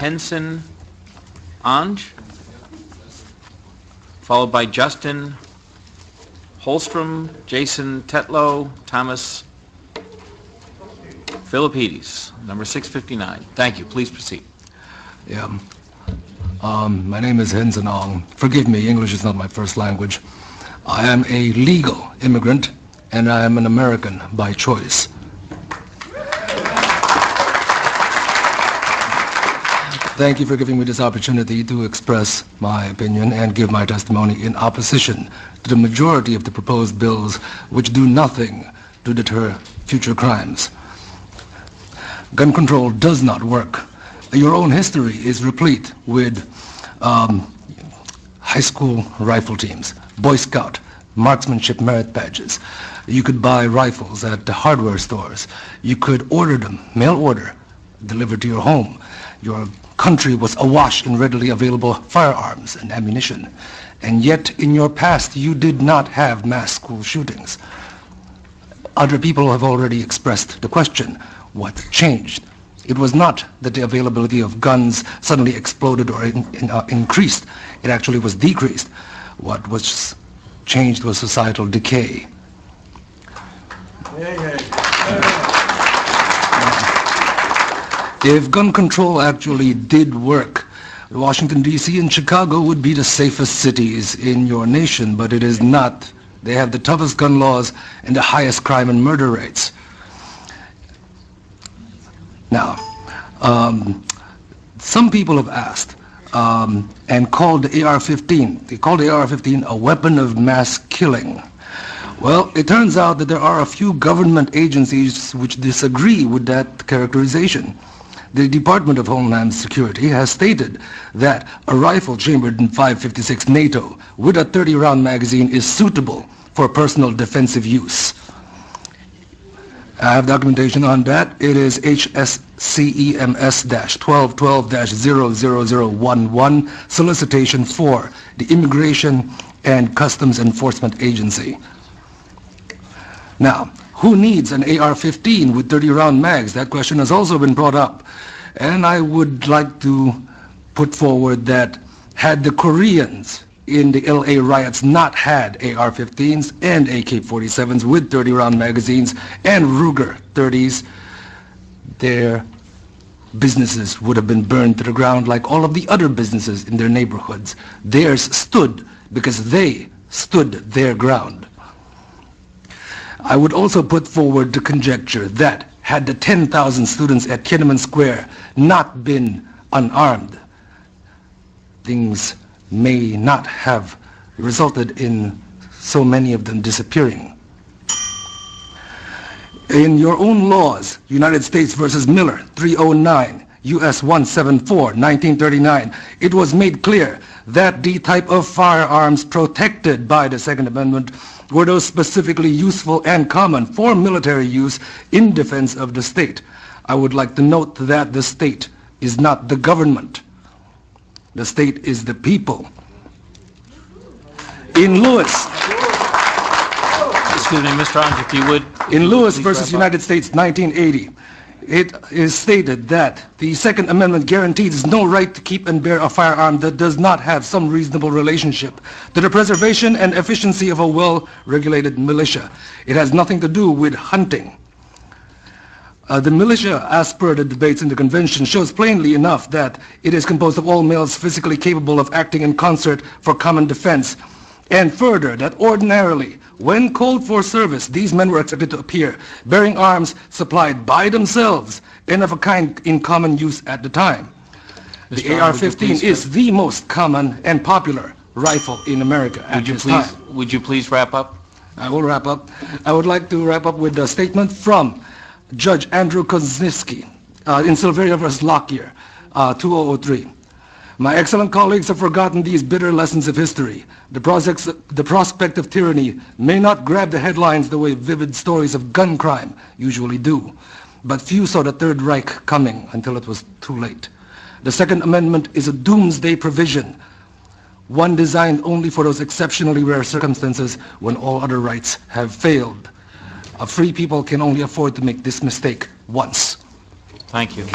Henson Ong, followed by Justin Holstrom, Jason Tetlow, Thomas Philippides, number 659. Thank you. Please proceed. Yeah. My name is Henson Ong. Forgive me, English is not my first language. I am a legal immigrant, and I am an American by choice. Thank you for giving me this opportunity to express my opinion and give my testimony in opposition to the majority of the proposed bills which do nothing to deter future crimes. Gun control does not work. Your own history is replete with high school rifle teams, Boy Scout, marksmanship merit badges. You could buy rifles at the hardware stores. You could order them, mail order, delivered to your home. Your country was awash in readily available firearms and ammunition. And yet, in your past, you did not have mass school shootings. Other people have already expressed the question, what changed? It was not that the availability of guns suddenly exploded or increased. It actually was decreased. What was changed was societal decay. If gun control actually did work, Washington, D.C. and Chicago would be the safest cities in your nation, but it is not. They have the toughest gun laws and the highest crime and murder rates. Now, some people have asked and called the AR-15. They called the AR-15 a weapon of mass killing. Well, it turns out that there are a few government agencies which disagree with that characterization. The Department of Homeland Security has stated that a rifle chambered in 5.56 NATO with a 30-round magazine is suitable for personal defensive use. I have documentation on that. It is HSCEMS-1212-00011, solicitation for the Immigration and Customs Enforcement Agency. Now, who needs an AR-15 with 30-round mags? That question has also been brought up. And I would like to put forward that had the Koreans in the LA riots not had AR-15s and AK-47s with 30-round magazines and Ruger 30s, their businesses would have been burned to the ground like all of the other businesses in their neighborhoods. Theirs stood because they stood their ground. I would also put forward the conjecture that had the 10,000 students at Tiananmen Square not been unarmed, things may not have resulted in so many of them disappearing. In your own laws, United States versus Miller, 309, U.S. 174, 1939, it was made clear that the type of firearms protected by the Second Amendment were those specifically useful and common for military use in defense of the state. I would like to note that the state is not the government. The state is the people. In Lewis, excuse me, Mr. Ong, if you would. In Lewis versus United States, 1980, it is stated that the Second Amendment guarantees no right to keep and bear a firearm that does not have some reasonable relationship to the preservation and efficiency of a well-regulated militia. It has nothing to do with hunting. The militia, as per the debates in the convention, shows plainly enough that it is composed of all males physically capable of acting in concert for common defense. And further, that ordinarily, when called for service, these men were expected to appear bearing arms supplied by themselves and of a kind in common use at the time. The AR-15 is the most common and popular rifle in America at this time. Would you please wrap up? I will wrap up. I would like to wrap up with a statement from Judge Andrew Kozinski in Silveria vs. Lockyer, 2003. My excellent colleagues have forgotten these bitter lessons of history. The prospect of tyranny may not grab the headlines the way vivid stories of gun crime usually do, but few saw the Third Reich coming until it was too late. The Second Amendment is a doomsday provision, one designed only for those exceptionally rare circumstances when all other rights have failed. A free people can only afford to make this mistake once. Thank you.